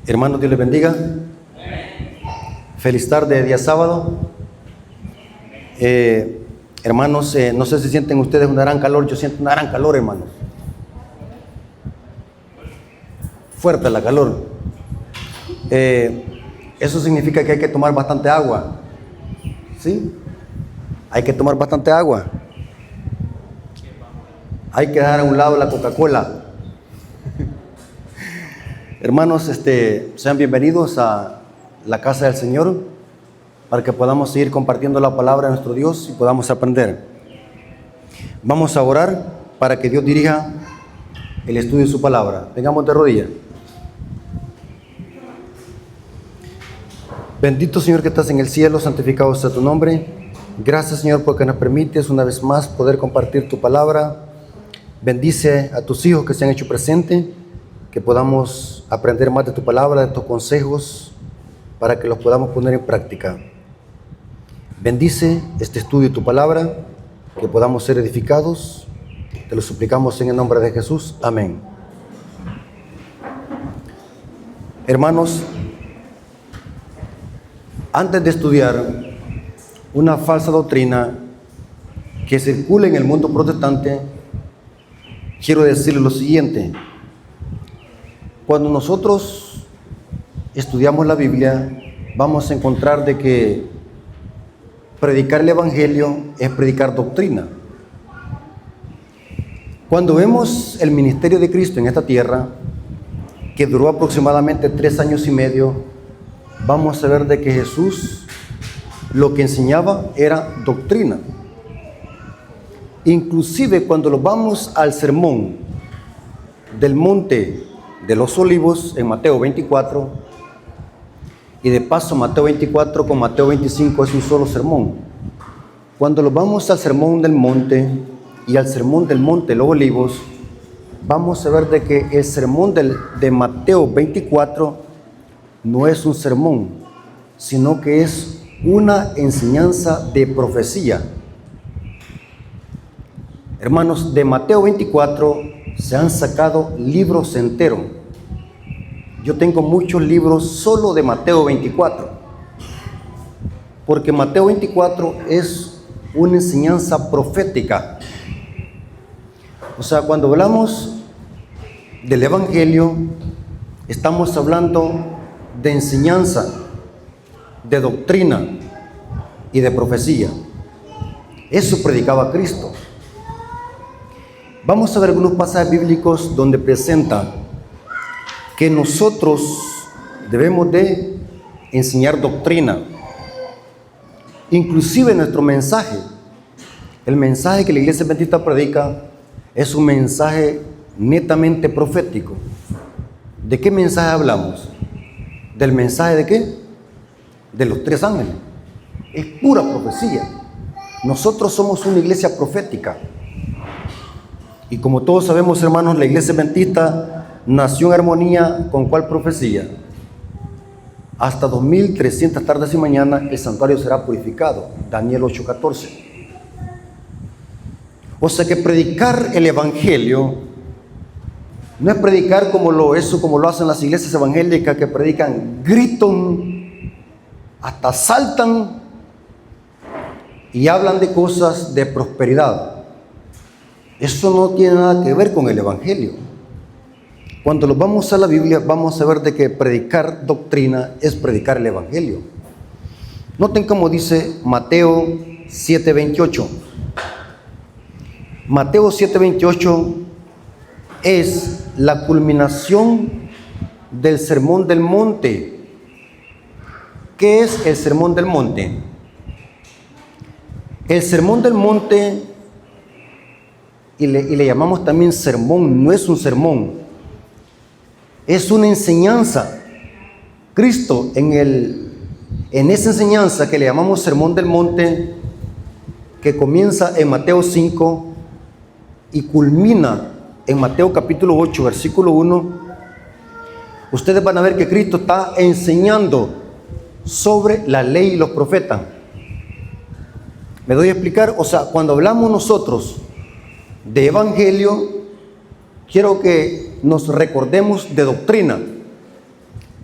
Hermanos, Dios les bendiga. Feliz tarde, día sábado. Hermanos, no sé si sienten ustedes una gran calor. Yo siento una gran calor, hermanos. Fuerte la calor. Eso significa que hay que tomar bastante agua. ¿Sí? Hay que tomar bastante agua. Hay que dejar a un lado la Coca-Cola. Hermanos, sean bienvenidos a la casa del Señor para que podamos seguir compartiendo la palabra de nuestro Dios y podamos aprender. Vamos a orar para que Dios dirija el estudio de su palabra. Vengamos de rodillas. Bendito Señor que estás en el cielo, santificado sea tu nombre. Gracias, Señor, porque nos permites una vez más poder compartir tu palabra. Bendice a tus hijos que se han hecho presentes, que podamos aprender más de tu palabra, de tus consejos, para que los podamos poner en práctica. Bendice este estudio de tu palabra, que podamos ser edificados. Te lo suplicamos en el nombre de Jesús. Amén. Hermanos, antes de estudiar una falsa doctrina que circula en el mundo protestante, quiero decirles lo siguiente. Cuando nosotros estudiamos la Biblia, vamos a encontrar de que predicar el Evangelio es predicar doctrina. Cuando vemos el ministerio de Cristo en esta tierra, que duró aproximadamente 3 años y medio, vamos a ver de que Jesús lo que enseñaba era doctrina. Inclusive cuando lo vamos al sermón del monte de los Olivos en Mateo 24, y de paso Mateo 24 con Mateo 25 es un solo sermón. Cuando lo vamos al sermón del monte y al sermón del monte de los Olivos, vamos a ver de que el sermón de Mateo 24 no es un sermón, sino que es una enseñanza de profecía. Hermanos, de Mateo 24 se han sacado libros enteros. Yo tengo muchos libros solo de Mateo 24, porque Mateo 24 es una enseñanza profética. O sea, cuando hablamos del Evangelio, estamos hablando de enseñanza, de doctrina y de profecía. Eso predicaba Cristo. Vamos a ver algunos pasajes bíblicos donde presenta que nosotros debemos de enseñar doctrina. Inclusive nuestro mensaje, el mensaje que la Iglesia Adventista predica, es un mensaje netamente profético. ¿De qué mensaje hablamos? ¿Del mensaje de qué? De los 3 ángeles. Es pura profecía. Nosotros somos una iglesia profética. Y como todos sabemos, hermanos, la Iglesia Adventista nació en armonía con ¿cuál profecía? Hasta 2300 tardes y mañana el santuario será purificado. Daniel 8:14. O sea que predicar el Evangelio no es predicar como lo hacen las iglesias evangélicas, que predican, gritan, hasta saltan y hablan de cosas de prosperidad. Eso no tiene nada que ver con el Evangelio. Cuando lo vamos a la Biblia, vamos a ver de que predicar doctrina es predicar el Evangelio. Noten cómo dice Mateo 7:28. Mateo 7:28 es la culminación del Sermón del Monte. ¿Qué es el Sermón del Monte? El Sermón del Monte, y le llamamos también sermón, no es un sermón, es una enseñanza. Cristo en esa enseñanza que le llamamos Sermón del Monte, que comienza en Mateo 5 y culmina en Mateo capítulo 8, versículo 1, ustedes van a ver que Cristo está enseñando sobre la ley y los profetas. ¿Me doy a explicar? O sea, cuando hablamos nosotros de evangelio, quiero que nos recordemos de doctrina.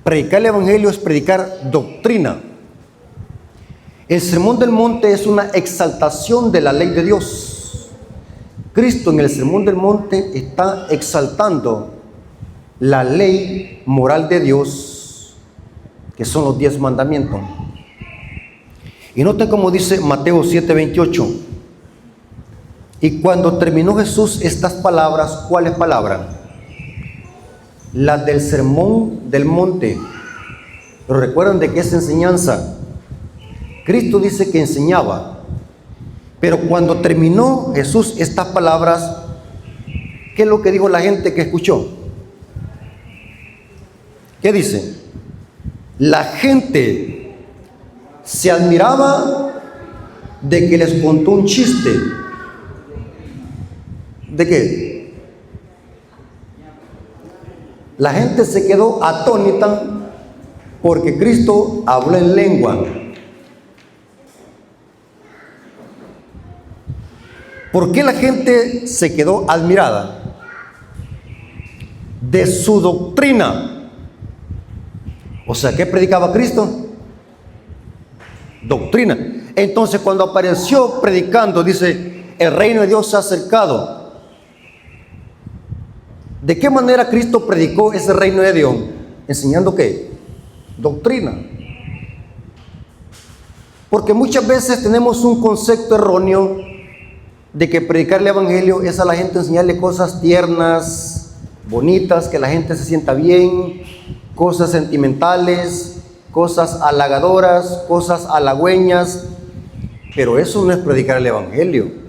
Predicar el Evangelio es predicar doctrina. El Sermón del Monte es una exaltación de la ley de Dios. Cristo en el Sermón del Monte está exaltando la ley moral de Dios, que son los 10 mandamientos. Y noten cómo dice Mateo 7:28. Y cuando terminó Jesús estas palabras, ¿cuáles palabras? Las del Sermón del Monte. Pero recuerdan de qué es enseñanza. Cristo dice que enseñaba. Pero cuando terminó Jesús estas palabras, ¿qué es lo que dijo la gente que escuchó? ¿Qué dice? La gente se admiraba de que les contó un chiste. ¿De qué? La gente se quedó atónita porque Cristo habló en lengua. ¿Por qué la gente se quedó admirada? De su doctrina. O sea, ¿qué predicaba Cristo? Doctrina. Entonces, cuando apareció predicando, dice, el reino de Dios se ha acercado. ¿De qué manera Cristo predicó ese reino de Dios? ¿Enseñando qué? Doctrina. Porque muchas veces tenemos un concepto erróneo de que predicar el Evangelio es a la gente enseñarle cosas tiernas, bonitas, que la gente se sienta bien, cosas sentimentales, cosas halagadoras, cosas halagüeñas, pero eso no es predicar el Evangelio.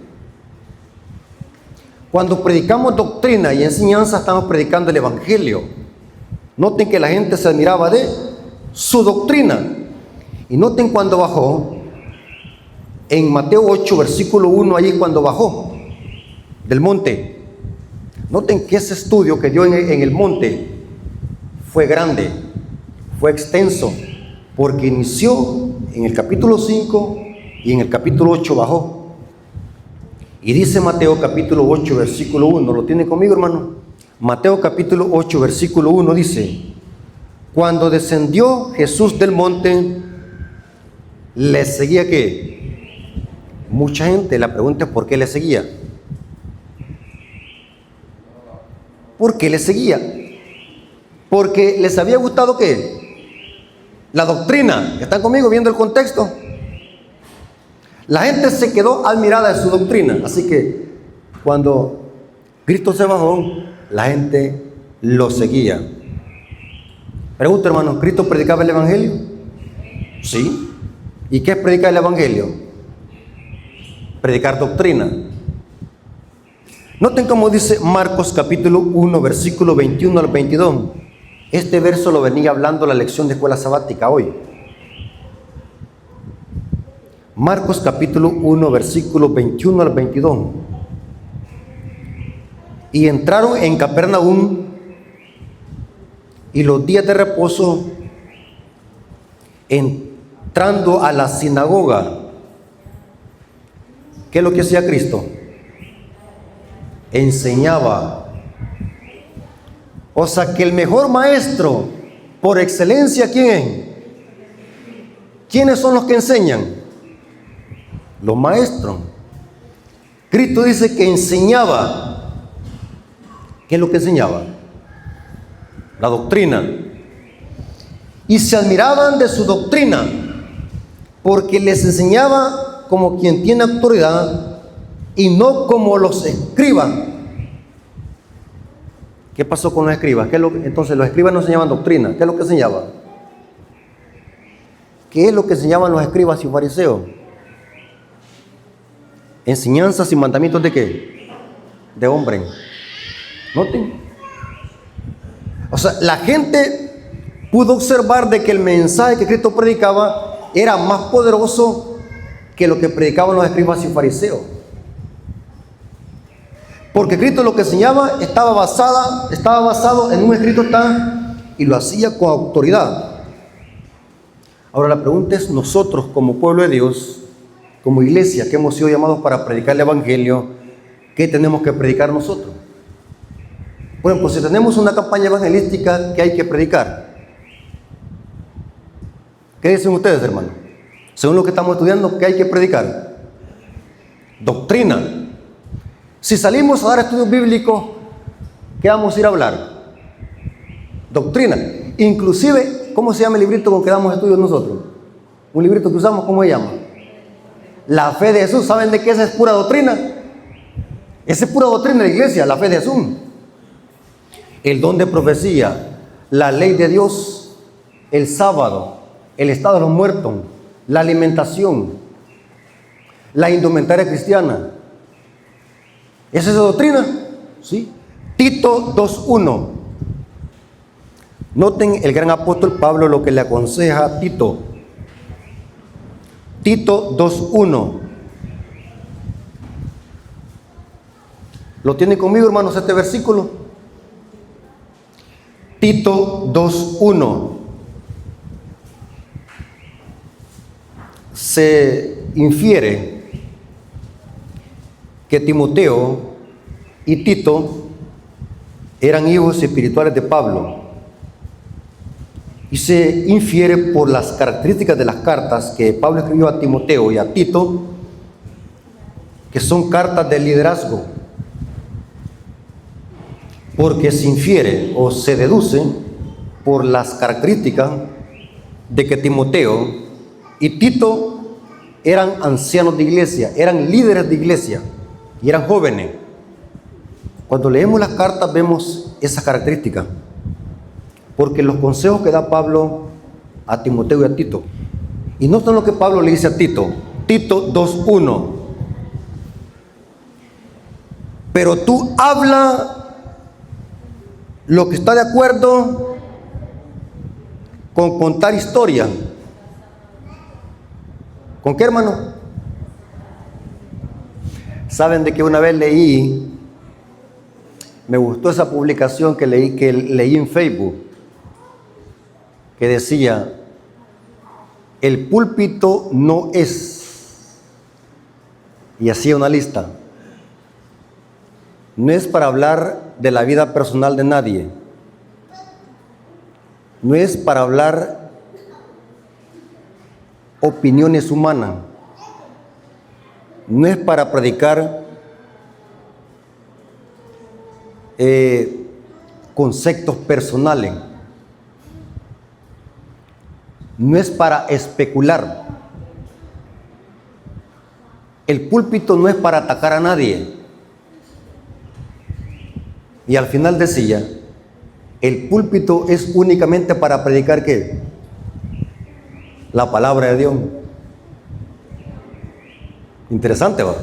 Cuando predicamos doctrina y enseñanza, estamos predicando el Evangelio. Noten que la gente se admiraba de su doctrina. Y noten cuando bajó, en Mateo 8, versículo 1, allí cuando bajó del monte. Noten que ese estudio que dio en el monte fue grande, fue extenso, porque inició en el capítulo 5 y en el capítulo 8 bajó. Y dice Mateo capítulo 8, versículo 1, ¿lo tiene conmigo, hermano? Mateo capítulo 8, versículo 1 dice, cuando descendió Jesús del monte, le seguía ¿qué? Mucha gente. La pregunta es ¿por qué le seguía? ¿Por qué le seguía? Porque les había gustado ¿qué? La doctrina. ¿Están conmigo viendo el contexto? La gente se quedó admirada de su doctrina. Así que cuando Cristo se bajó, la gente lo seguía. Pregunta, hermano, ¿Cristo predicaba el Evangelio? Sí. ¿Y qué es predicar el Evangelio? Predicar doctrina. Noten cómo dice Marcos capítulo 1, versículo 21 al 22. Este verso lo venía hablando la lección de escuela sabática hoy. Marcos capítulo 1, versículo 21 al 22. Y entraron en Capernaum, y los días de reposo, entrando a la sinagoga, ¿qué es lo que hacía Cristo? Enseñaba. O sea que el mejor maestro por excelencia, ¿quién es? ¿Quiénes son los que enseñan? Los maestros. Cristo dice que enseñaba. ¿Qué es lo que enseñaba? La doctrina. Y se admiraban de su doctrina, porque les enseñaba como quien tiene autoridad y no como los escribas. ¿Qué pasó con los escribas? Entonces los escribas no enseñaban doctrina. ¿Qué es lo que enseñaban? ¿Qué es lo que enseñaban los escribas y fariseos? Enseñanzas y mandamientos de ¿qué? De hombre. Noten. O sea, la gente pudo observar de que el mensaje que Cristo predicaba era más poderoso que lo que predicaban los escribas y fariseos. Porque Cristo lo que enseñaba estaba basado en un escrito y lo hacía con autoridad. Ahora la pregunta es, nosotros como pueblo de Dios, como iglesia que hemos sido llamados para predicar el Evangelio, ¿qué tenemos que predicar nosotros? Bueno, pues si tenemos una campaña evangelística, ¿qué hay que predicar? ¿Qué dicen ustedes, hermano? Según lo que estamos estudiando, ¿qué hay que predicar? Doctrina. Si salimos a dar estudios bíblicos, ¿qué vamos a ir a hablar? Doctrina. Inclusive, ¿cómo se llama el librito con que damos estudios nosotros? Un librito que usamos, ¿cómo se llama? La fe de Jesús. ¿Saben de qué esa es pura doctrina? Esa es pura doctrina de la iglesia, la fe de Jesús. El don de profecía, la ley de Dios, el sábado, el estado de los muertos, la alimentación, la indumentaria cristiana. ¿Esa es la doctrina? Sí. Tito 2:1. Noten el gran apóstol Pablo lo que le aconseja a Tito. Tito 2:1. ¿Lo tienen conmigo, hermanos, este versículo? Tito 2:1. Se infiere que Timoteo y Tito eran hijos espirituales de Pablo. Y se infiere por las características de las cartas que Pablo escribió a Timoteo y a Tito, que son cartas de liderazgo. Porque se infiere o se deduce por las características de que Timoteo y Tito eran ancianos de iglesia, eran líderes de iglesia y eran jóvenes. Cuando leemos las cartas vemos esas características, porque los consejos que da Pablo a Timoteo y a Tito, y no son lo que Pablo le dice a Tito. Tito 2:1. Pero tú habla lo que está de acuerdo con contar historia. ¿Con qué, hermano? Saben de que una vez leí, me gustó esa publicación que leí en Facebook, que decía: el púlpito no es, y hacía una lista, no es para hablar de la vida personal de nadie, no es para hablar opiniones humanas, no es para predicar conceptos personales, no es para especular. El púlpito no es para atacar a nadie. Y al final decía, el púlpito es únicamente para predicar ¿qué? La palabra de Dios. Interesante, ¿va?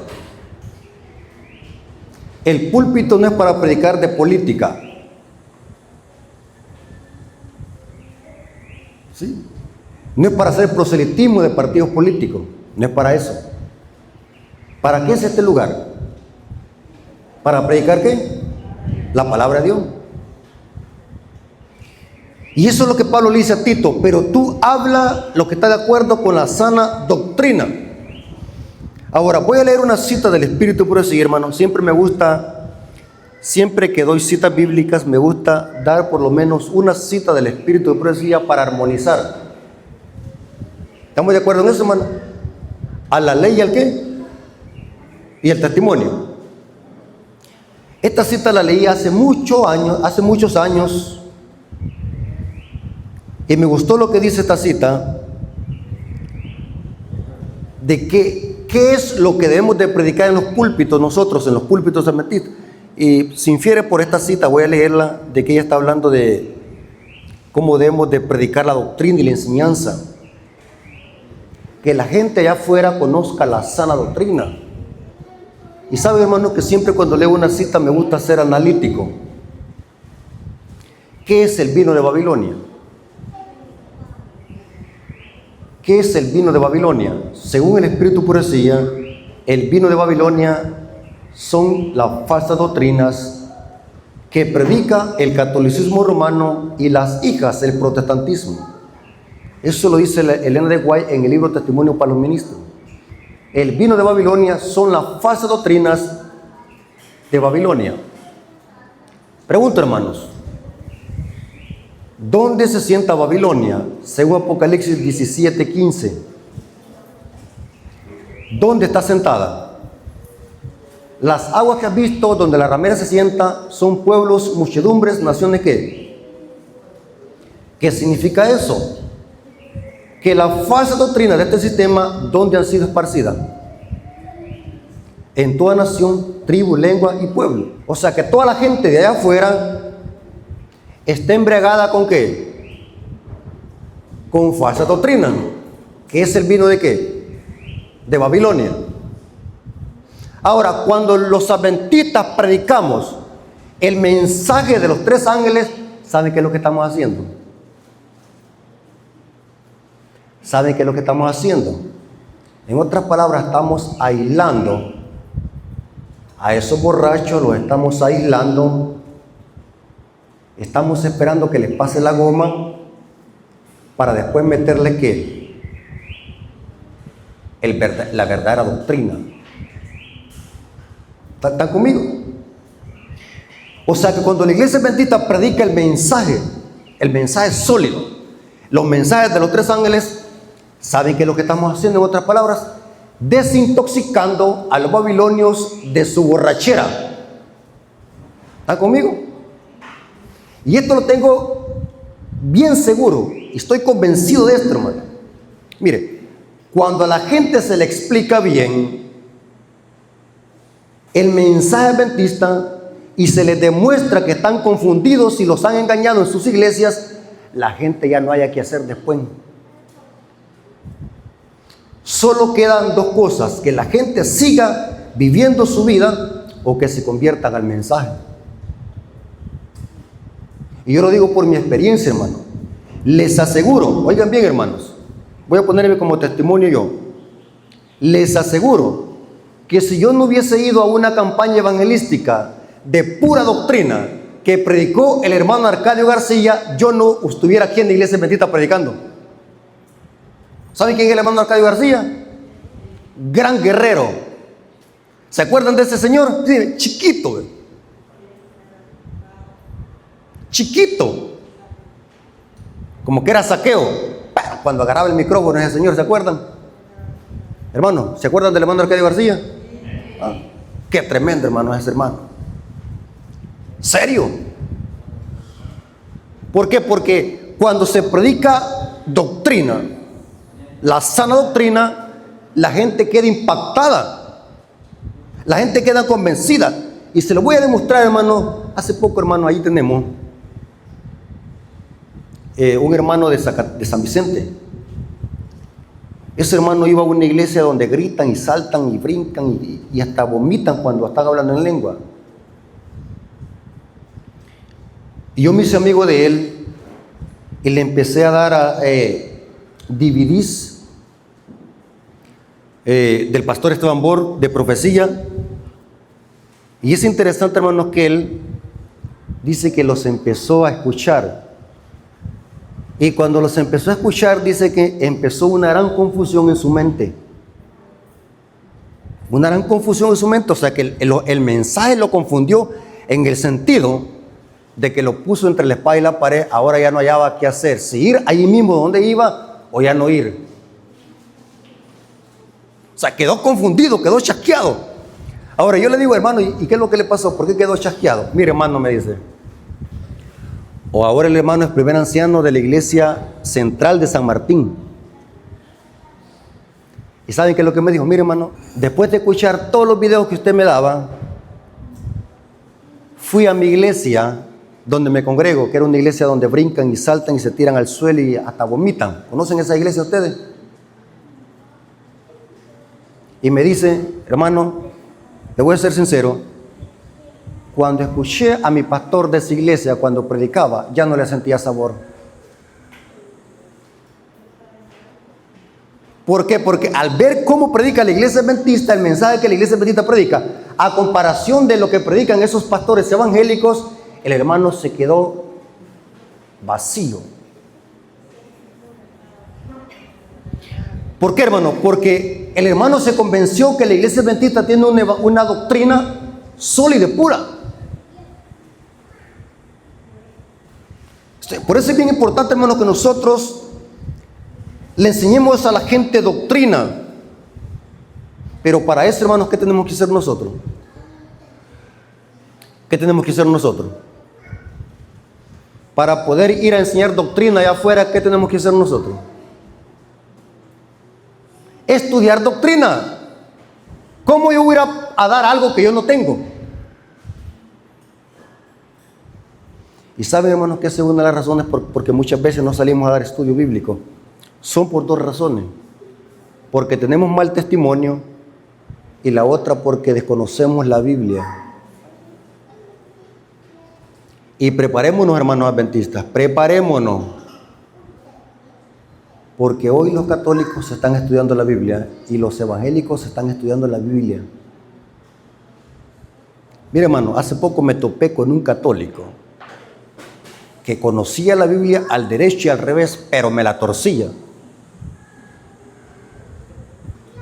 El púlpito no es para predicar de política. ¿Sí? No es para hacer proselitismo de partidos políticos. No es para eso. ¿Para qué es este lugar? ¿Para predicar qué? La palabra de Dios. Y eso es lo que Pablo le dice a Tito: pero tú habla lo que está de acuerdo con la sana doctrina. Ahora voy a leer una cita del Espíritu por así, hermano. Siempre me gusta, siempre que doy citas bíblicas, me gusta dar por lo menos una cita del Espíritu de profecía para armonizar. ¿Estamos de acuerdo en eso, hermano? A la ley y al qué? Y el testimonio. Esta cita la leí hace muchos años, y me gustó lo que dice esta cita, de qué es lo que debemos de predicar en los púlpitos, nosotros en los púlpitos adventistas. Y se infiere por esta cita, voy a leerla, de que ella está hablando de cómo debemos de predicar la doctrina y la enseñanza. Que la gente allá afuera conozca la sana doctrina. Y sabe, hermano, que siempre cuando leo una cita me gusta ser analítico. ¿Qué es el vino de Babilonia? ¿Qué es el vino de Babilonia? Según el Espíritu Profecía, el vino de Babilonia son las falsas doctrinas que predica el catolicismo romano y las hijas del protestantismo. Eso lo dice Elena de White en el libro Testimonio para los Ministros. El vino de Babilonia son las falsas doctrinas de Babilonia. Pregunto, hermanos, ¿Dónde se sienta Babilonia? Según Apocalipsis 17:15. ¿Dónde está sentada? Las aguas que has visto donde la ramera se sienta son pueblos, muchedumbres, naciones. ¿Qué? ¿Qué significa eso? Que la falsa doctrina de este sistema, ¿dónde han sido esparcidas? En toda nación, tribu, lengua y pueblo. O sea que toda la gente de allá afuera está embriagada ¿con qué? Con falsa doctrina. ¿Que es el vino de qué? De Babilonia. Ahora, cuando los adventistas predicamos el mensaje de los 3 ángeles, ¿saben qué es lo que estamos haciendo? ¿Saben qué es lo que estamos haciendo? En otras palabras, estamos aislando a esos borrachos, los estamos aislando. Estamos esperando que les pase la goma para después meterle ¿qué? La verdadera doctrina. ¿Están conmigo? O sea que cuando la iglesia adventista predica el mensaje sólido, los mensajes de los 3 ángeles, ¿saben qué es lo que estamos haciendo? En otras palabras, desintoxicando a los babilonios de su borrachera. ¿Están conmigo? Y esto lo tengo bien seguro y estoy convencido de esto, hermano. Mire, cuando a la gente se le explica bien el mensaje adventista y se les demuestra que están confundidos y los han engañado en sus iglesias, la gente ya no haya que hacer después. Solo quedan 2 cosas: que la gente siga viviendo su vida o que se conviertan al mensaje. Y yo lo digo por mi experiencia, hermano. Les aseguro, oigan bien, hermanos, voy a ponerme como testimonio yo. Les aseguro que si yo no hubiese ido a una campaña evangelística de pura doctrina que predicó el hermano Arcadio García, yo no estuviera aquí en la iglesia adventista predicando. ¿Saben quién es el hermano Arcadio García? Gran guerrero. ¿Se acuerdan de ese señor? Sí, chiquito. Chiquito. Como que era Saqueo. Cuando agarraba el micrófono ese señor, ¿se acuerdan? Hermano, ¿se acuerdan del hermano Arcadio García? Ah, qué tremendo hermano es ese hermano. ¿Serio? ¿Por qué? Porque cuando se predica doctrina, la sana doctrina, la gente queda impactada, la gente queda convencida. Y se lo voy a demostrar, hermano. Hace poco, hermano, ahí tenemos un hermano de San Vicente. Ese hermano iba a una iglesia donde gritan y saltan y brincan y hasta vomitan cuando están hablando en lengua. Y yo me hice amigo de él y le empecé a dar DVDs del pastor Esteban Bor de profecía. Y es interesante, hermanos, que él dice que los empezó a escuchar. Y cuando los empezó a escuchar, dice que empezó una gran confusión en su mente. Una gran confusión en su mente. O sea que el mensaje lo confundió en el sentido de que lo puso entre la espada y la pared. Ahora ya no hallaba qué hacer. Si ir allí mismo donde iba o ya no ir. O sea, quedó confundido, quedó chasqueado. Ahora yo le digo, hermano, ¿y qué es lo que le pasó? ¿Por qué quedó chasqueado? Mire, hermano, me dice. O ahora el hermano es primer anciano de la iglesia central de San Martín. ¿Y saben qué es lo que me dijo? Mire, hermano, después de escuchar todos los videos que usted me daba, fui a mi iglesia donde me congrego, que era una iglesia donde brincan y saltan y se tiran al suelo y hasta vomitan. ¿Conocen esa iglesia ustedes? Y me dice, hermano, le voy a ser sincero, cuando escuché a mi pastor de esa iglesia cuando predicaba, ya no le sentía sabor. ¿Por qué? Porque al ver cómo predica la iglesia adventista, el mensaje que la iglesia adventista predica, a comparación de lo que predican esos pastores evangélicos, el hermano se quedó vacío. ¿Por qué, hermano? Porque el hermano se convenció que la iglesia adventista tiene una doctrina sólida y pura. Por eso es bien importante, hermanos, que nosotros le enseñemos a la gente doctrina. Pero para eso, hermanos, ¿qué tenemos que hacer nosotros? ¿Qué tenemos que hacer nosotros? Para poder ir a enseñar doctrina allá afuera, ¿qué tenemos que hacer nosotros? Estudiar doctrina. ¿Cómo yo voy a dar algo que yo no tengo? Y saben, hermanos, que esa es una de las razones porque muchas veces no salimos a dar estudio bíblico. Son por dos razones. Porque tenemos mal testimonio y la otra porque desconocemos la Biblia. Y preparémonos, hermanos adventistas, preparémonos. Porque hoy los católicos están estudiando la Biblia y los evangélicos están estudiando la Biblia. Mire, hermano, hace poco me topé con un católico que conocía la Biblia al derecho y al revés, pero me la torcía.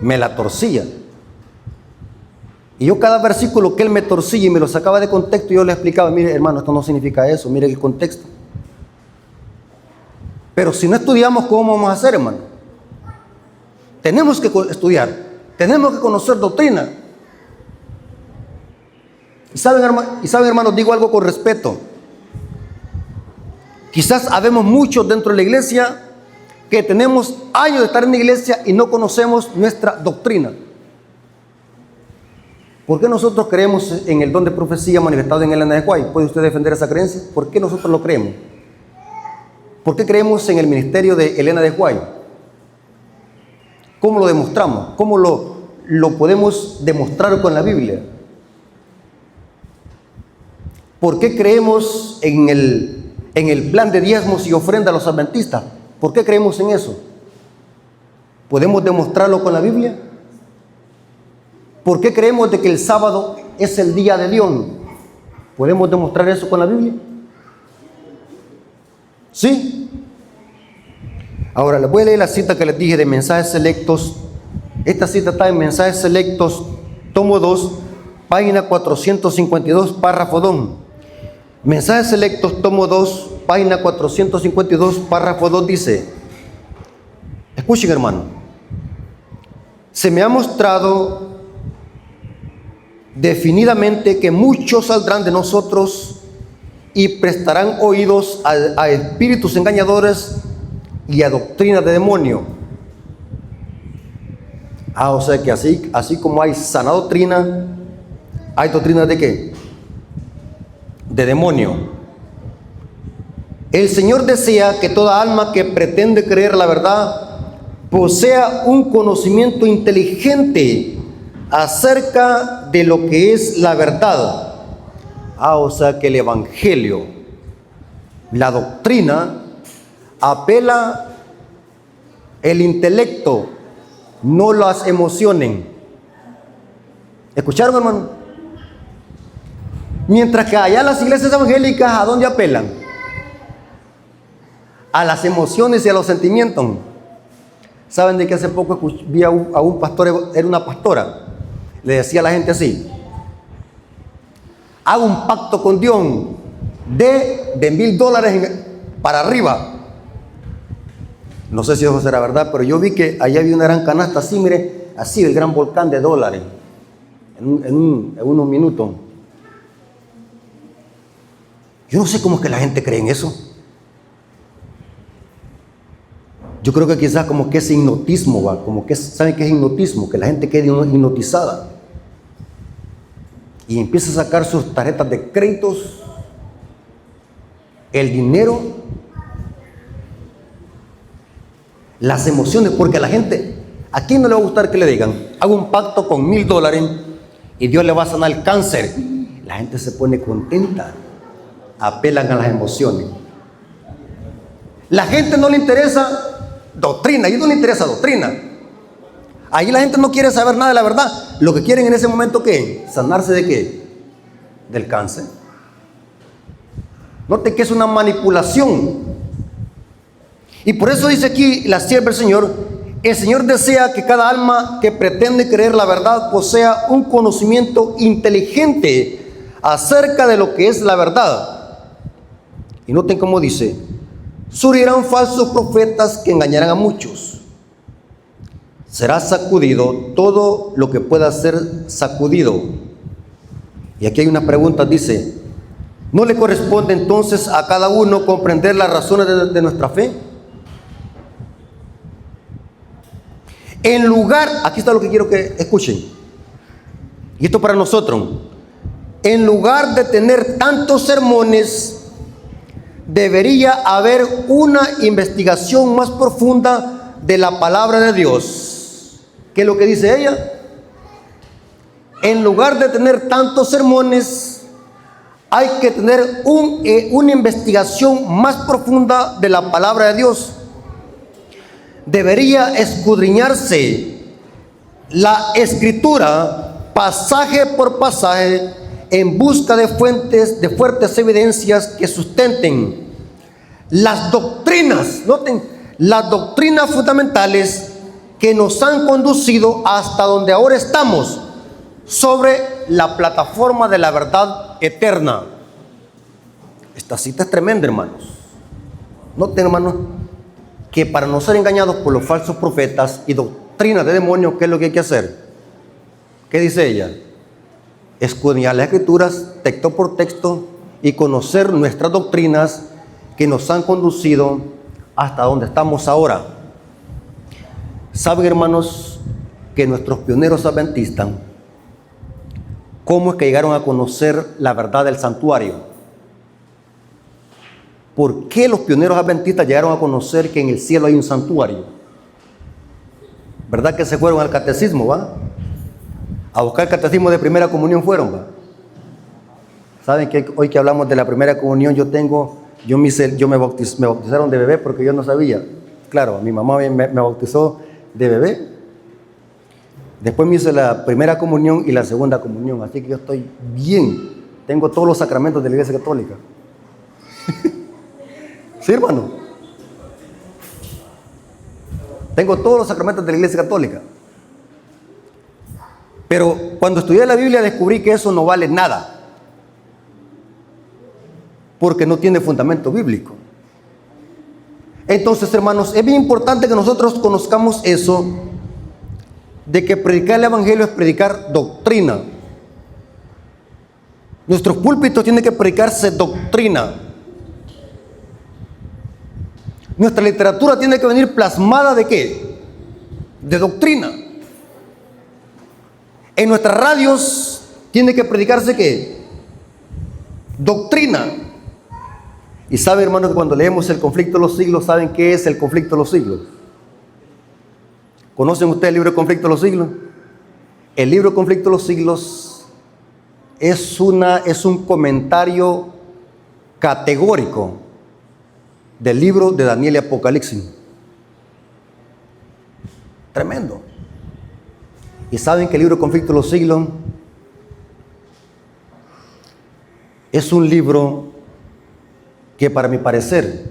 Me la torcía. Y yo cada versículo que él me torcía y me lo sacaba de contexto, yo le explicaba, mire, hermano, esto no significa eso, mire el contexto. Pero si no estudiamos, ¿cómo vamos a hacer, hermano? Tenemos que estudiar, tenemos que conocer doctrina. Y saben, hermanos, digo algo con respeto. Quizás habemos muchos dentro de la iglesia que tenemos años de estar en la iglesia y no conocemos nuestra doctrina. ¿Por qué nosotros creemos en el don de profecía manifestado en Elena de White? ¿Puede usted defender esa creencia? ¿Por qué nosotros lo creemos? ¿Por qué creemos en el ministerio de Elena de White? ¿Cómo lo demostramos? ¿Cómo lo podemos demostrar con la Biblia? ¿Por qué creemos en el plan de diezmos y ofrenda a los adventistas? ¿Por qué creemos en eso? ¿Podemos demostrarlo con la Biblia? ¿Por qué creemos de que el sábado es el día de Dios? ¿Podemos demostrar eso con la Biblia? ¿Sí? Ahora les voy a leer la cita que les dije de Mensajes Selectos. Esta cita está en Mensajes Selectos, tomo 2, página 452, párrafo 2. Mensajes Selectos, tomo 2, página 452, párrafo 2 dice, escuchen, hermano, se me ha mostrado definidamente que muchos saldrán de nosotros y prestarán oídos a espíritus engañadores y a doctrinas de demonio. O sea que así como hay sana doctrina, hay doctrinas de ¿qué? De demonio. El Señor desea que toda alma que pretende creer la verdad posea un conocimiento inteligente acerca de lo que es la verdad. O sea que el evangelio, la doctrina, apela el intelecto, no las emociones. ¿Escucharon, hermano? Mientras que allá las iglesias evangélicas, ¿a dónde apelan? A las emociones y a los sentimientos. ¿Saben de que hace poco vi a un pastor, era una pastora? Le decía a la gente así: hago un pacto con Dios de $1,000 para arriba. No sé si eso será verdad, pero yo vi que allá había una gran canasta así, mire, así el gran volcán de dólares en unos minutos. Yo no sé cómo es que la gente cree en eso. Yo creo que quizás como que es hipnotismo, ¿va? Como que ¿saben qué es hipnotismo? Que la gente quede hipnotizada y empieza a sacar sus tarjetas de créditos, el dinero, las emociones, porque a la gente, ¿a quién no le va a gustar que le digan, hago un pacto con $1,000 y Dios le va a sanar el cáncer? La gente se pone contenta, apelan a las emociones. La gente no le interesa doctrina, y no le interesa doctrina. Ahí la gente no quiere saber nada de la verdad. Lo que quieren en ese momento, ¿qué? ¿Sanarse de qué? Del cáncer. Note que es una manipulación. Y por eso dice aquí la sierva del Señor: el Señor desea que cada alma que pretende creer la verdad posea un conocimiento inteligente acerca de lo que es la verdad. Y noten cómo dice: surgirán falsos profetas que engañarán a muchos. Será sacudido todo lo que pueda ser sacudido. Y aquí hay una pregunta, dice, ¿no le corresponde entonces a cada uno comprender las razones de nuestra fe? En lugar, aquí está lo que quiero que escuchen, y esto para nosotros, en lugar de tener tantos sermones, debería haber una investigación más profunda de la palabra de Dios. ¿Qué es lo que dice ella? En lugar de tener tantos sermones, hay que tener una investigación más profunda de la palabra de Dios. Debería escudriñarse la escritura pasaje por pasaje en busca de fuertes evidencias que sustenten las doctrinas, noten, las doctrinas fundamentales que nos han conducido hasta donde ahora estamos, sobre la plataforma de la verdad eterna. Esta cita es tremenda, hermanos. Noten, hermanos, que para no ser engañados por los falsos profetas y doctrinas de demonios, ¿qué es lo que hay que hacer? ¿Qué dice ella? Escudriñar las escrituras texto por texto y conocer nuestras doctrinas que nos han conducido hasta donde estamos ahora. Saben, hermanos, que nuestros pioneros adventistas, ¿cómo es que llegaron a conocer la verdad del santuario? ¿Por qué los pioneros adventistas llegaron a conocer que en el cielo hay un santuario? ¿Verdad que se fueron al catecismo, va? A buscar el catecismo de primera comunión fueron, va. Saben que hoy que hablamos de la primera comunión, me bautizaron de bebé porque yo no sabía. Claro, mi mamá me bautizó de bebé. Después me hice la primera comunión y la segunda comunión, así que yo estoy bien. Tengo todos los sacramentos de la Iglesia Católica. Sí, hermano. Tengo todos los sacramentos de la Iglesia Católica. Pero cuando estudié la Biblia descubrí que eso no vale nada, porque no tiene fundamento bíblico. Entonces, hermanos, es bien importante que nosotros conozcamos eso, de que predicar el Evangelio es predicar doctrina. Nuestros púlpitos tienen que predicarse doctrina. Nuestra literatura tiene que venir plasmada ¿de qué? De doctrina. En nuestras radios tiene que predicarse ¿qué? Doctrina. Y sabe, hermano, que cuando leemos el conflicto de los siglos, ¿saben qué es el conflicto de los siglos? ¿Conocen ustedes el libro Conflicto de los siglos? El libro Conflicto de los siglos es un comentario categórico del libro de Daniel y Apocalipsis. Tremendo. Y saben que el libro Conflicto de los siglos es un libro que, para mi parecer,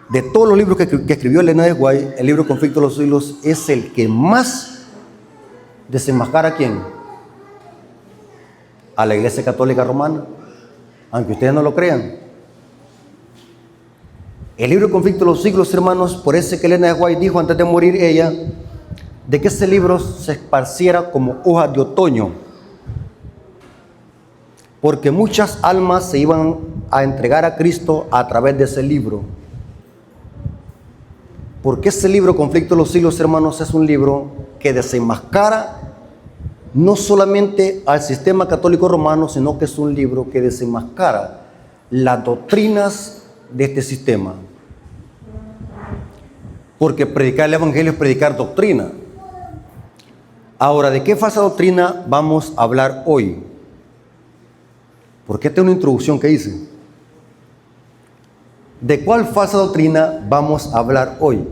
de todos los libros que escribió Elena de White, el libro Conflicto de los siglos es el que más desenmascara ¿a quién? A la Iglesia Católica Romana, aunque ustedes no lo crean. El libro Conflicto de los siglos, hermanos, por eso que Elena de White dijo antes de morir ella, de que ese libro se esparciera como hojas de otoño, porque muchas almas se iban a entregar a Cristo a través de ese libro. Porque ese libro Conflicto de los siglos, hermanos, es un libro que desenmascara no solamente al sistema católico romano, sino que es un libro que desenmascara las doctrinas de este sistema. Porque predicar el Evangelio es predicar doctrina. Ahora, ¿de qué falsa doctrina vamos a hablar hoy? Porque esta es una introducción que hice. ¿De cuál falsa doctrina vamos a hablar hoy?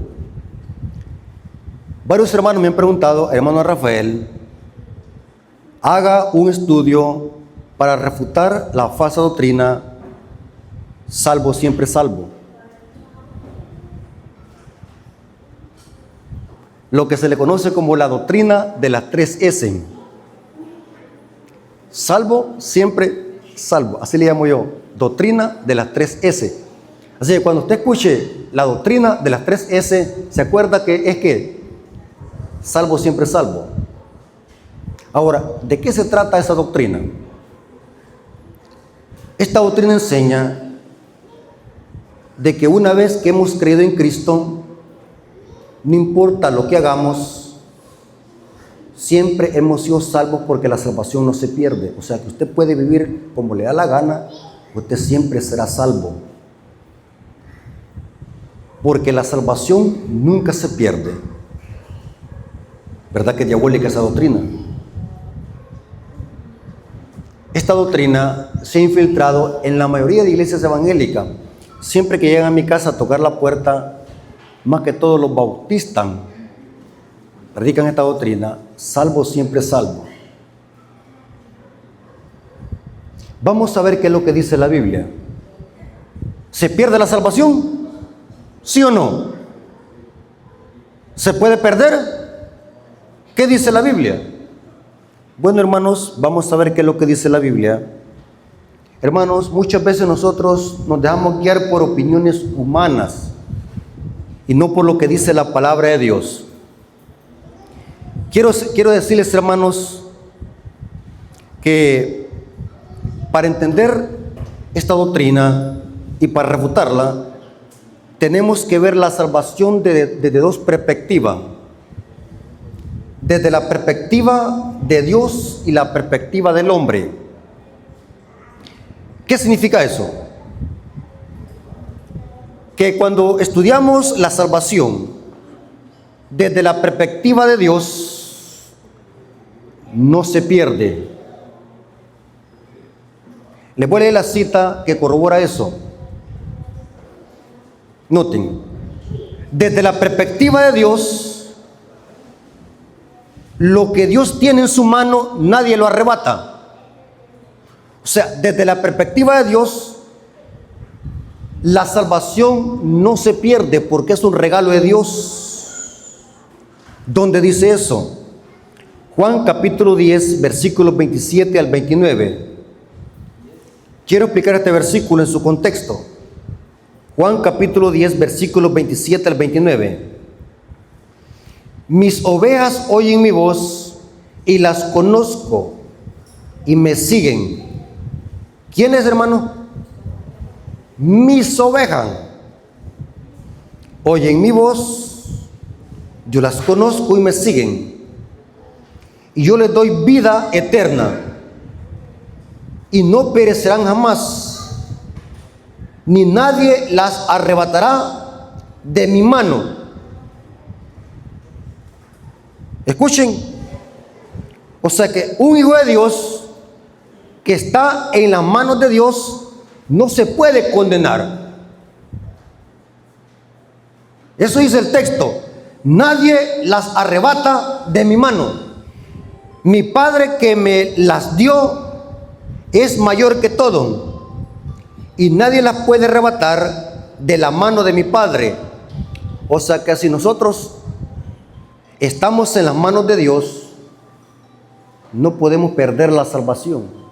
Varios hermanos me han preguntado, hermano Rafael, haga un estudio para refutar la falsa doctrina salvo siempre salvo. Lo que se le conoce como la doctrina de las 3 S. Salvo, siempre, salvo. Así le llamo yo. Doctrina de las 3 S. Así que cuando usted escuche la doctrina de las 3S, se acuerda que es que salvo siempre salvo. Ahora, ¿de qué se trata esa doctrina? Esta doctrina enseña de que una vez que hemos creído en Cristo, no importa lo que hagamos, siempre hemos sido salvos porque la salvación no se pierde. O sea que usted puede vivir como le da la gana, usted siempre será salvo. Porque la salvación nunca se pierde. ¿Verdad que es diabólica esa doctrina? Esta doctrina se ha infiltrado en la mayoría de iglesias evangélicas. Siempre que llegan a mi casa a tocar la puerta, más que todos los bautistas predican esta doctrina, salvo siempre salvo. Vamos a ver qué es lo que dice la Biblia. ¿Se pierde la salvación? ¿Sí o no? ¿Se puede perder? ¿Qué dice la Biblia? Bueno, hermanos, vamos a ver qué es lo que dice la Biblia. Hermanos, muchas veces nosotros nos dejamos guiar por opiniones humanas y no por lo que dice la palabra de Dios. Quiero decirles, hermanos, que para entender esta doctrina y para refutarla, tenemos que ver la salvación desde dos perspectivas. Desde la perspectiva de Dios y la perspectiva del hombre. ¿Qué significa eso? Que cuando estudiamos la salvación desde la perspectiva de Dios, no se pierde. Les voy a leer la cita que corrobora eso. Noten, desde la perspectiva de Dios, lo que Dios tiene en su mano, nadie lo arrebata. O sea, desde la perspectiva de Dios, la salvación no se pierde porque es un regalo de Dios. ¿Dónde dice eso? Juan capítulo 10, versículos 27 al 29. Quiero explicar este versículo en su contexto. Juan capítulo 10, versículos 27 al 29. Mis ovejas oyen mi voz y las conozco y me siguen. ¿Quiénes, hermano? Mis ovejas oyen mi voz, yo las conozco y me siguen. Y yo les doy vida eterna y no perecerán jamás, ni nadie las arrebatará de mi mano. Escuchen, o sea que un hijo de Dios que está en las manos de Dios no se puede condenar. Eso dice el texto, nadie las arrebata de mi mano. Mi Padre que me las dio es mayor que todo y nadie las puede arrebatar de la mano de mi Padre. O sea que si nosotros estamos en las manos de Dios, no podemos perder la salvación.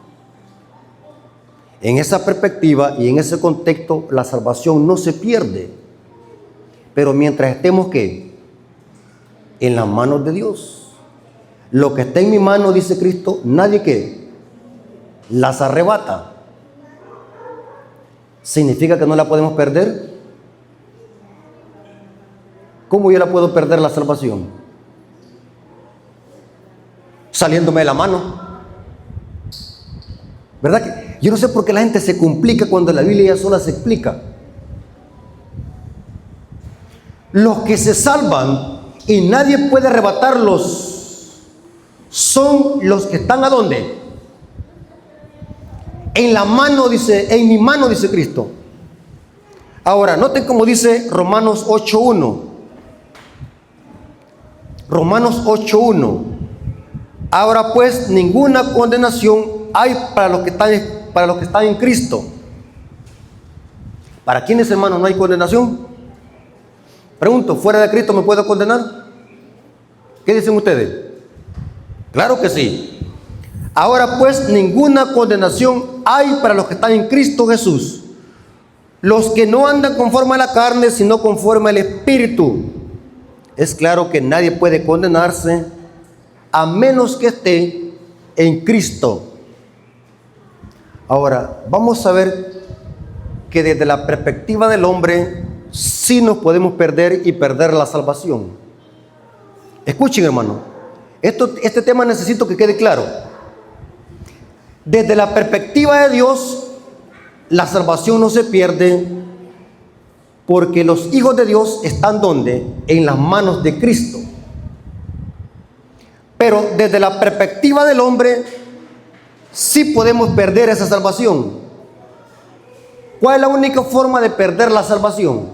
En esa perspectiva y en ese contexto, la salvación no se pierde. Pero mientras estemos, ¿qué? En las manos de Dios. Lo que está en mi mano, dice Cristo, nadie que las arrebata. ¿Significa que no la podemos perder? ¿Cómo yo la puedo perder la salvación? Saliéndome de la mano. ¿Verdad que? Yo no sé por qué la gente se complica cuando la Biblia ya sola se explica. Los que se salvan y nadie puede arrebatarlos son los que están ¿a dónde? En la mano, dice, en mi mano, dice Cristo. Ahora, noten cómo dice Romanos 8:1. Romanos 8:1. Ahora pues ninguna condenación hay para los que están en Cristo. ¿Para quiénes, hermanos, no hay condenación? Pregunto, ¿fuera de Cristo me puedo condenar? ¿Qué dicen ustedes? Claro que sí. Ahora pues ninguna condenación hay para los que están en Cristo Jesús. los que no andan conforme a la carne, sino conforme al Espíritu. Es claro que nadie puede condenarse a menos que esté en Cristo. Ahora, vamos a ver que desde la perspectiva del hombre, sí nos podemos perder y perder la salvación. Escuchen, hermano, este tema necesito que quede claro. Desde la perspectiva de Dios, la salvación no se pierde, porque los hijos de Dios están ¿dónde? En las manos de Cristo. Pero desde la perspectiva del hombre, sí podemos perder esa salvación. ¿Cuál es la única forma de perder la salvación?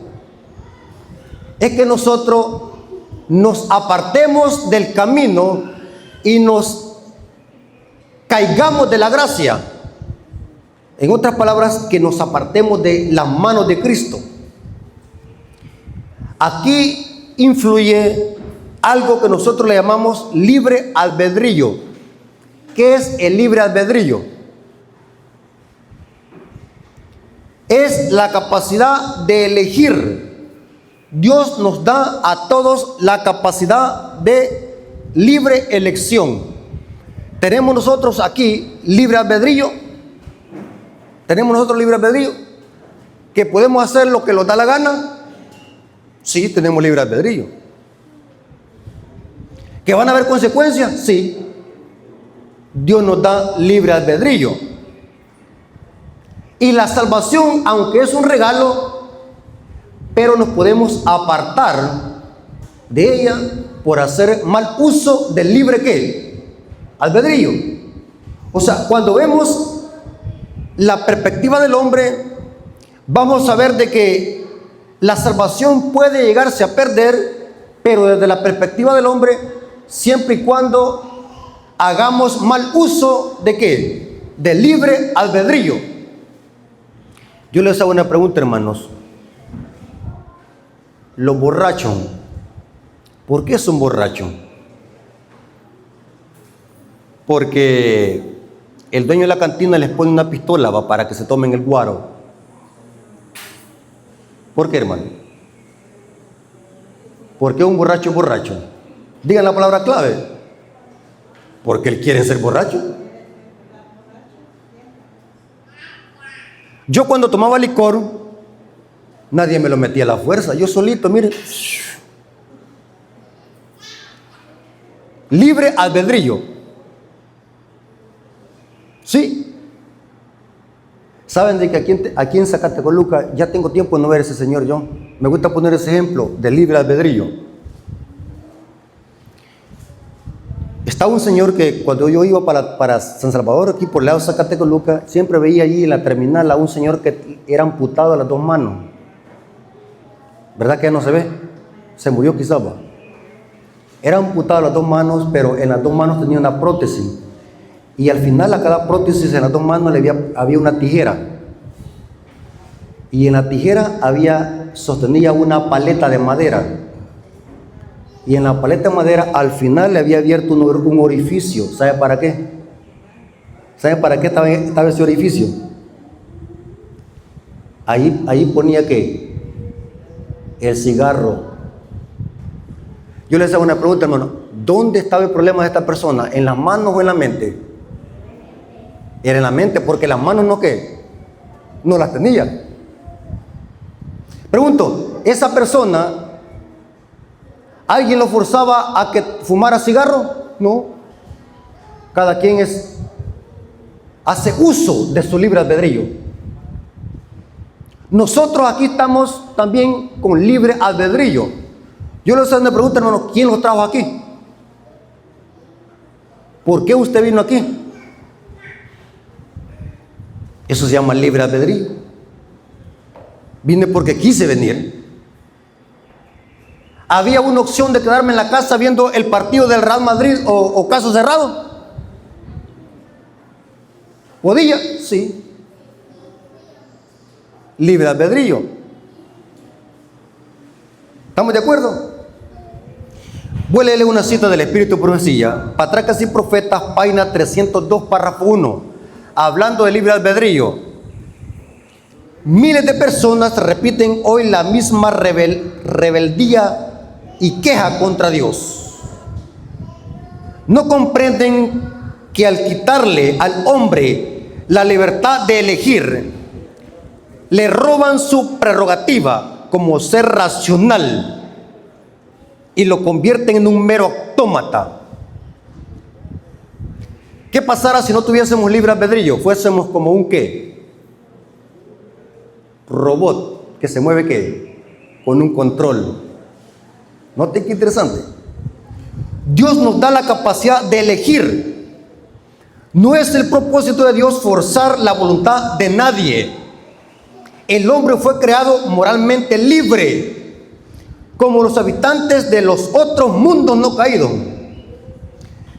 Es que nosotros nos apartemos del camino y nos caigamos de la gracia. En otras palabras, que nos apartemos de las manos de Cristo. Aquí influye algo que nosotros le llamamos libre albedrío. ¿Qué es el libre albedrío? Es la capacidad de elegir. Dios nos da a todos la capacidad de libre elección. Tenemos nosotros aquí libre albedrío. Tenemos nosotros libre albedrío. ¿Que podemos hacer lo que nos da la gana? Sí, tenemos libre albedrío. ¿Que van a haber consecuencias? Sí. Dios nos da libre albedrío. Y la salvación, aunque es un regalo, pero nos podemos apartar de ella por hacer mal uso del libre ¿qué? Albedrío. O sea, cuando vemos la perspectiva del hombre, vamos a ver de que la salvación puede llegarse a perder, pero desde la perspectiva del hombre, siempre y cuando hagamos mal uso de ¿qué? Del libre albedrío. Yo les hago una pregunta, hermanos. Los borrachos, ¿por qué son borrachos? Porque el dueño de la cantina les pone una pistola para que se tomen el guaro. ¿Por qué, hermano? ¿Por qué un borracho es borracho? Digan la palabra clave. Porque él quiere ser borracho. Yo cuando tomaba licor, nadie me lo metía a la fuerza. Yo solito, mire. Libre albedrío. Sí. Saben de que aquí en Zacatecoluca ya tengo tiempo de no ver a ese señor yo. Me gusta poner ese ejemplo de libre albedrío. Estaba un señor que cuando yo iba para San Salvador, aquí por el lado de Zacatecoluca, siempre veía allí en la terminal a un señor que era amputado a las dos manos. ¿Verdad que ya no se ve? Se murió quizás. Era amputado a las dos manos, pero en las dos manos tenía una prótesis. Y al final a cada prótesis en las dos manos había una tijera. Y en la tijera sostenía una paleta de madera. Y en la paleta de madera al final le había abierto un orificio. ¿Sabe para qué? ¿Sabe para qué estaba ese orificio? Ahí ponía ¿qué? El cigarro. Yo les hago una pregunta, hermano. ¿Dónde estaba el problema de esta persona? ¿En las manos o en la mente? Era en la mente, porque las manos no ¿qué? No las tenía. Pregunto, ¿esa persona, alguien lo forzaba a que fumara cigarro? No. Cada quien hace uso de su libre albedrío. Nosotros aquí estamos también con libre albedrío. Yo les hago una pregunta, hermano, ¿quién lo trajo aquí? ¿Por qué usted vino aquí? Eso se llama libre albedrío. Vine porque quise venir. ¿Había una opción de quedarme en la casa viendo el partido del Real Madrid o caso cerrado? ¿Podía? Sí. Libre albedrío. ¿Estamos de acuerdo? Voy a leerle una cita del Espíritu de Profecía. Patriarcas y Profetas, página 302, párrafo 1. Hablando de libre albedrío. Miles de personas repiten hoy la misma rebeldía y queja contra Dios. No comprenden que al quitarle al hombre la libertad de elegir, le roban su prerrogativa como ser racional y lo convierten en un mero autómata. ¿Qué pasara si no tuviésemos libre albedrío? Fuésemos como un ¿qué? Robot que se mueve ¿qué? Con un control. Noten qué interesante. Dios nos da la capacidad de elegir. No es el propósito de Dios forzar la voluntad de nadie. El hombre fue creado moralmente libre, como los habitantes de los otros mundos no caídos.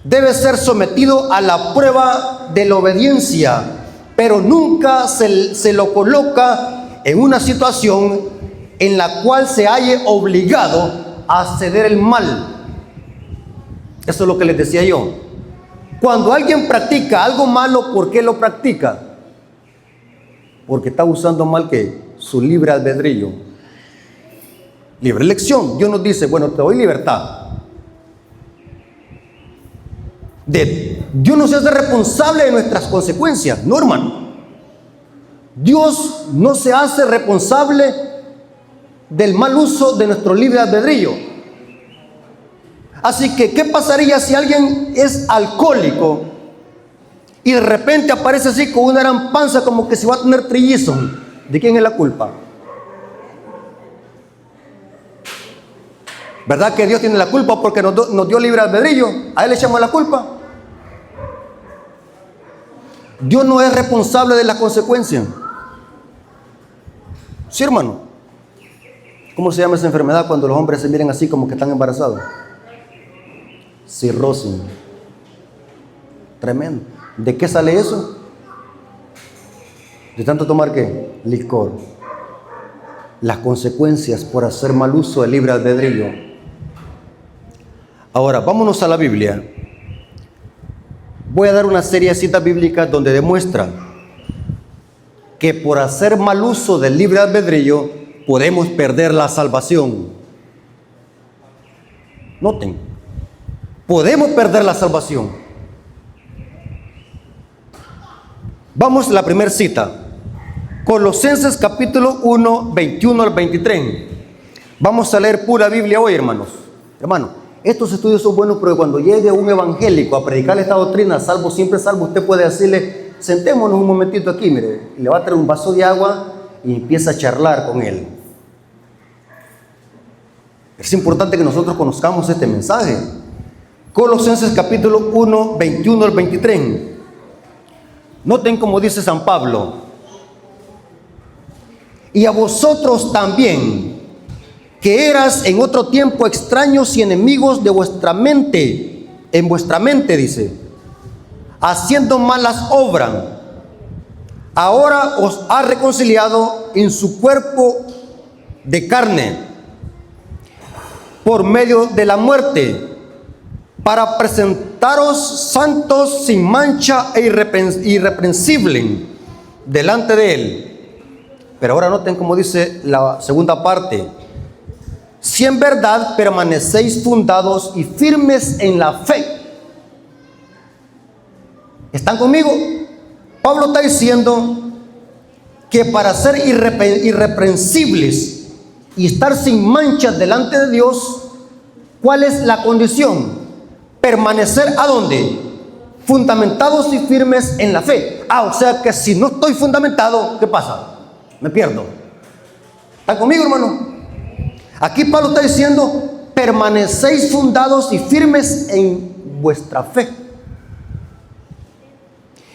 Debe ser sometido a la prueba de la obediencia, pero nunca se lo coloca en una situación en la cual se halle obligado a ceder el mal. Eso es lo que les decía yo. Cuando alguien practica algo malo, ¿por qué lo practica? Porque está usando mal ¿qué? Su libre albedrío. Libre elección. Dios nos dice, bueno, te doy libertad. Dios no se hace responsable de nuestras consecuencias, no, hermano. Dios no se hace responsable del mal uso de nuestro libre albedrío. Así que, ¿qué pasaría si alguien es alcohólico y de repente aparece así con una gran panza como que se va a tener trillizos? ¿De quién es la culpa? ¿Verdad que Dios tiene la culpa porque nos dio libre albedrío? ¿A Él le echamos la culpa? Dios no es responsable de las consecuencias. Sí, hermano. ¿Cómo se llama esa enfermedad cuando los hombres se miran así como que están embarazados? Cirrosis. Tremendo. ¿De qué sale eso? De tanto tomar ¿qué? Licor. Las consecuencias por hacer mal uso del libre albedrío. Ahora, vámonos a la Biblia. Voy a dar una serie de citas bíblicas donde demuestra que por hacer mal uso del libre albedrío podemos perder la salvación. Noten, podemos perder la salvación. Vamos a la primera cita. Colosenses capítulo 1, 21 al 23. Vamos a leer pura Biblia hoy, hermanos. Hermano, estos estudios son buenos porque cuando llegue un evangélico a predicarle esta doctrina, salvo siempre salvo, usted puede decirle, sentémonos un momentito aquí, mire, y le va a traer un vaso de agua y empieza a charlar con él. Es importante que nosotros conozcamos este mensaje. Colosenses capítulo 1, 21 al 23. Noten cómo dice San Pablo. Y a vosotros también, que eras en otro tiempo extraños y enemigos de vuestra mente, en vuestra mente dice, haciendo malas obras, ahora os ha reconciliado en su cuerpo de carne, por medio de la muerte, para presentaros santos, sin mancha e irreprensibles delante de Él. Pero ahora noten cómo dice la segunda parte. Si en verdad permanecéis fundados y firmes en la fe. ¿Están conmigo? Pablo está diciendo que para ser irreprensibles y estar sin manchas delante de Dios, ¿cuál es la condición? Permanecer ¿a dónde? Fundamentados y firmes en la fe. O sea que si no estoy fundamentado, ¿qué pasa? Me pierdo. ¿Están conmigo, hermano? Aquí Pablo está diciendo, permanecéis fundados y firmes en vuestra fe.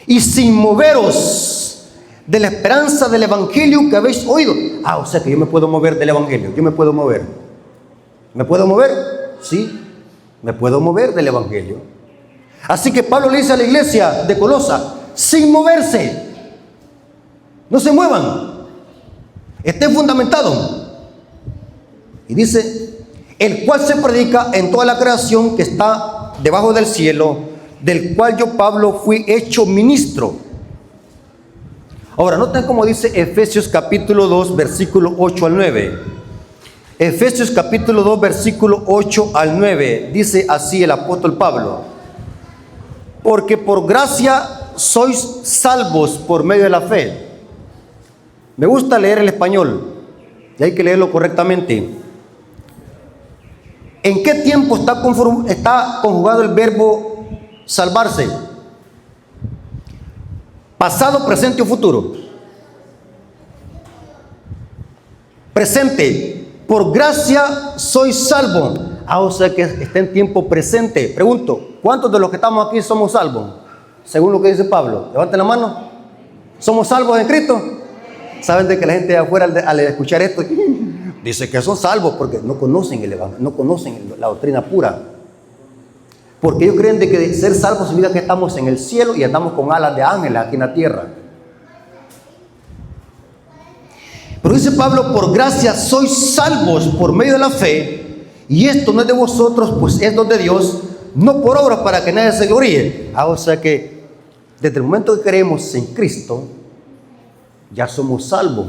Y sin moveros de la esperanza del evangelio que habéis oído. O sea que yo me puedo mover del evangelio. Yo me puedo mover. ¿Me puedo mover? Sí, me puedo mover del evangelio. Así que Pablo le dice a la iglesia de Colosa, sin moverse. No se muevan. Estén fundamentados. Y dice, el cual se predica en toda la creación que está debajo del cielo, del cual yo, Pablo, fui hecho ministro, Ahora, noten cómo dice Efesios capítulo 2, versículo 8 al 9. Efesios capítulo 2, versículo 8 al 9. Dice así el apóstol Pablo: porque por gracia sois salvos por medio de la fe. Me gusta leer el español y hay que leerlo correctamente. ¿En qué tiempo está conjugado el verbo salvarse? ¿Pasado, presente o futuro? Presente. Por gracia soy salvo. O sea que está en tiempo presente. Pregunto, ¿cuántos de los que estamos aquí somos salvos? Según lo que dice Pablo. Levanten la mano. ¿Somos salvos en Cristo? ¿Saben de que la gente de afuera al escuchar esto dice que son salvos? Porque no conocen el evangelio, no conocen la doctrina pura. Porque ellos creen de que ser salvos significa que estamos en el cielo y andamos con alas de ángeles aquí en la tierra. Pero dice Pablo: por gracia sois salvos por medio de la fe, y esto no es de vosotros, pues es don de Dios, no por obras para que nadie se gloríe. O sea que desde el momento que creemos en Cristo, ya somos salvos.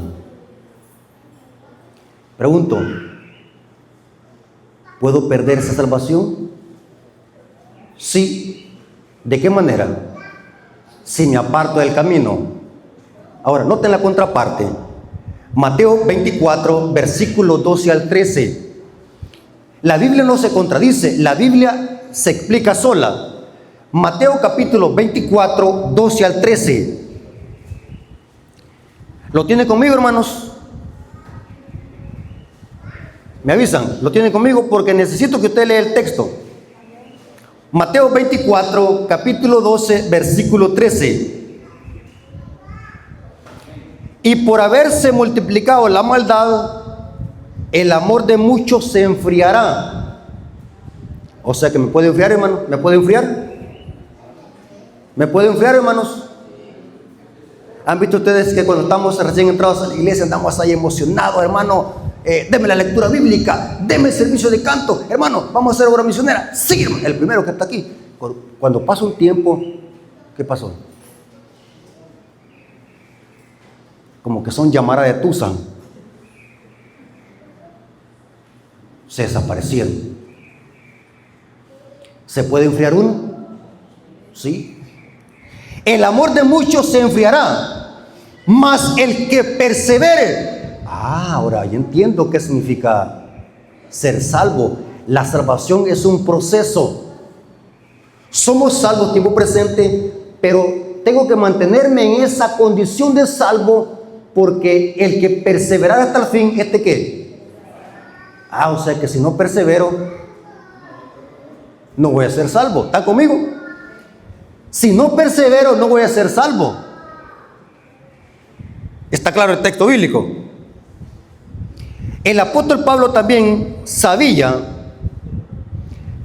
Pregunto, ¿puedo perder esa salvación? Sí. ¿De qué manera? Si me aparto del camino. Ahora, noten la contraparte. Mateo 24, versículos 12 al 13. La Biblia no se contradice, la Biblia se explica sola. Mateo capítulo 24, 12 al 13. ¿Lo tiene conmigo, hermanos? ¿Me avisan? ¿Lo tienen conmigo? Porque necesito que usted lea el texto. Mateo 24, capítulo 12, versículo 13. Y por haberse multiplicado la maldad, el amor de muchos se enfriará. O sea que me puede enfriar, hermano. ¿Me puede enfriar? ¿Me puede enfriar, hermanos? ¿Han visto ustedes que cuando estamos recién entrados a la iglesia andamos ahí emocionados, hermano? Deme la lectura bíblica, deme el servicio de canto, hermano, vamos a hacer obra misionera. Sí, hermano, el primero que está aquí. Cuando pasa un tiempo, ¿qué pasó? Como que son llamara de Tusa. Se desaparecieron. ¿Se puede enfriar uno? Sí. El amor de muchos se enfriará, mas el que persevere. Ahora yo entiendo qué significa ser salvo. La salvación es un proceso. Somos salvos tiempo presente, pero tengo que mantenerme en esa condición de salvo, porque el que perseverar hasta el fin, ¿este qué? O sea que si no persevero, no voy a ser salvo. ¿Está conmigo? Si no persevero, no voy a ser salvo. ¿Está claro el texto bíblico? El apóstol Pablo también sabía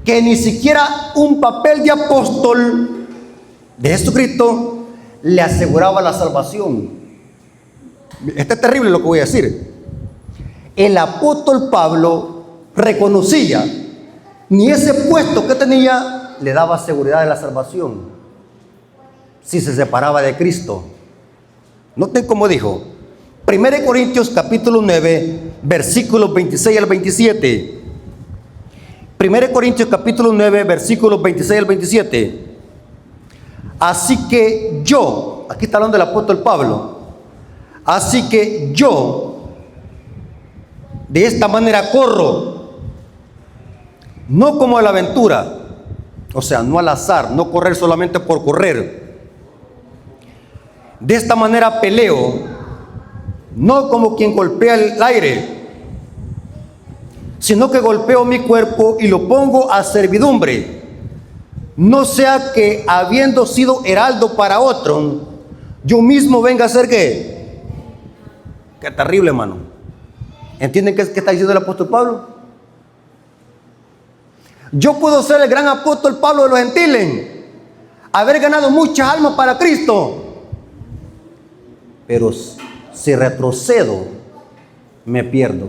que ni siquiera un papel de apóstol de Jesucristo le aseguraba la salvación. Esto es terrible lo que voy a decir. El apóstol Pablo reconocía, ni ese puesto que tenía le daba seguridad de la salvación si se separaba de Cristo. Noten cómo dijo 1 Corintios capítulo 9, versículos 26 al 27. 1 Corintios capítulo 9, versículos 26 al 27. Así que yo, aquí está hablando del apóstol Pablo, así que yo de esta manera corro, no como a la aventura, o sea, no al azar, no correr solamente por correr. De esta manera peleo, no como quien golpea el aire, sino que golpeo mi cuerpo y lo pongo a servidumbre, no sea que habiendo sido heraldo para otro, yo mismo venga a ser ¿qué? Qué terrible, hermano. ¿Entienden qué está diciendo el apóstol Pablo? Yo puedo ser el gran apóstol Pablo de los gentiles, haber ganado muchas almas para Cristo, pero si retrocedo, me pierdo.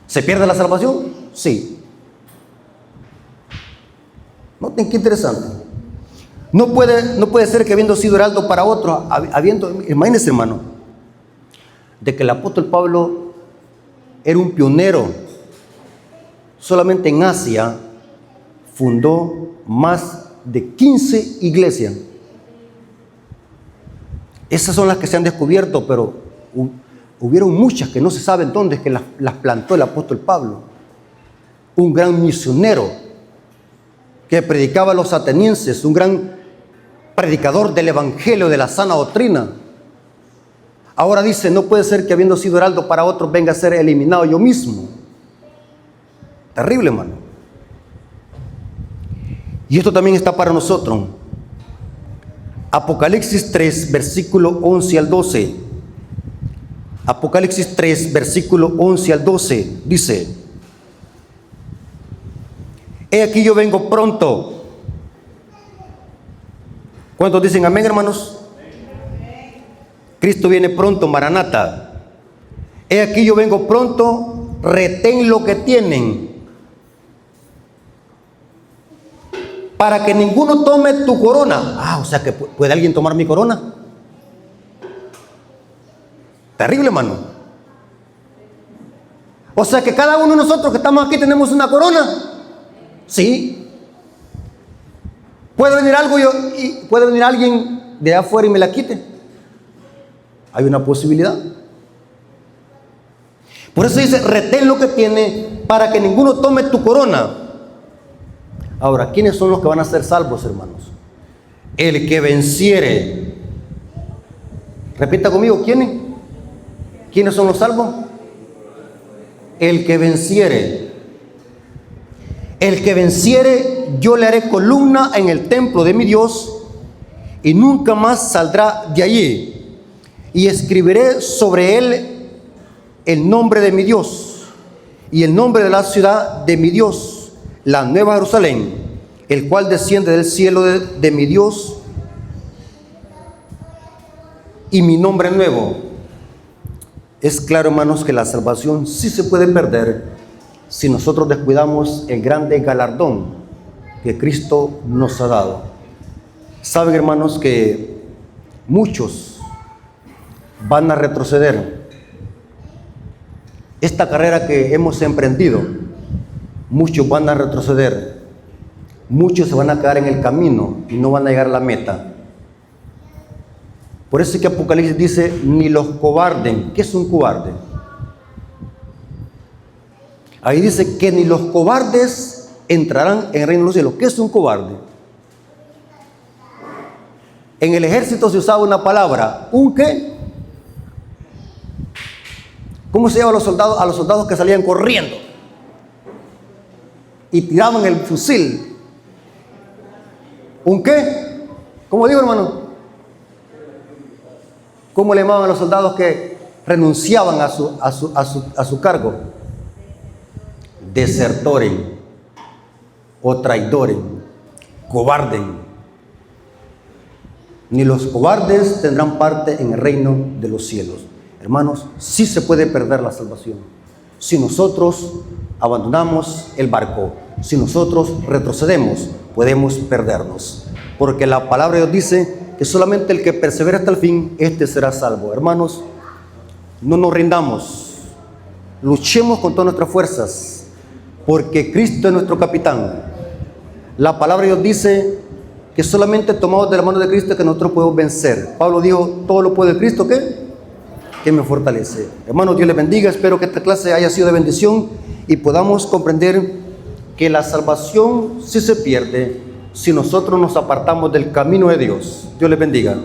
¿Se pierde la salvación? Sí. Noten qué interesante. No puede ser que habiendo sido heraldo para otro, imagínense, hermano, de que el apóstol Pablo era un pionero. Solamente en Asia fundó más de 15 iglesias. Esas son las que se han descubierto, pero hubieron muchas que no se saben dónde es que las plantó el apóstol Pablo. Un gran misionero que predicaba a los atenienses, un gran predicador del evangelio, de la sana doctrina. Ahora dice, no puede ser que habiendo sido heraldo para otros venga a ser eliminado yo mismo. Terrible, hermano. Y esto también está para nosotros. Apocalipsis 3, versículo 11 al 12. Apocalipsis 3, versículo 11 al 12, dice: he aquí yo vengo pronto. ¿Cuántos dicen amén, hermanos? Cristo viene pronto, Maranata. He aquí yo vengo pronto, retén lo que tienen, para que ninguno tome tu corona. O sea que puede alguien tomar mi corona. Terrible, hermano. O sea que cada uno de nosotros que estamos aquí tenemos una corona. Sí. Puede venir puede venir alguien de afuera y me la quite. Hay una posibilidad. Por eso dice, retén lo que tiene para que ninguno tome tu corona. Ahora, ¿quiénes son los que van a ser salvos, hermanos? El que venciere. Repita conmigo, ¿quiénes? ¿Quiénes son los salvos? El que venciere. El que venciere, yo le haré columna en el templo de mi Dios y nunca más saldrá de allí. Y escribiré sobre él el nombre de mi Dios y el nombre de la ciudad de mi Dios, la nueva Jerusalén, el cual desciende del cielo de mi Dios, y mi nombre nuevo. Es claro, hermanos, que la salvación sí se puede perder si nosotros descuidamos el grande galardón que Cristo nos ha dado. Saben, hermanos, que muchos van a retroceder. Esta carrera que hemos emprendido, muchos van a retroceder. Muchos se van a quedar en el camino y no van a llegar a la meta. Por eso es que Apocalipsis dice, ni los cobardes. ¿Qué es un cobarde? Ahí dice que ni los cobardes entrarán en el reino de los cielos. ¿Qué es un cobarde? En el ejército se usaba una palabra, ¿un qué? ¿Cómo se llama a los soldados que salían corriendo y tiraban el fusil? ¿Un qué? ¿Cómo digo, hermano? ¿Cómo le llamaban a los soldados que renunciaban a su cargo? Desertores o traidores, cobardes. Ni los cobardes tendrán parte en el reino de los cielos. Hermanos, sí se puede perder la salvación si nosotros abandonamos el barco. Si nosotros retrocedemos, podemos perdernos, porque la palabra de Dios dice que solamente el que persevera hasta el fin, este será salvo. Hermanos, no nos rindamos, luchemos con todas nuestras fuerzas, porque Cristo es nuestro capitán. La palabra de Dios dice que solamente tomados de la mano de Cristo es que nosotros podemos vencer. Pablo dijo, todo lo puede Cristo, ¿qué? Que me fortalece. Hermanos, Dios les bendiga. Espero que esta clase haya sido de bendición y podamos comprender que la salvación sí se pierde si nosotros nos apartamos del camino de Dios. Dios les bendiga.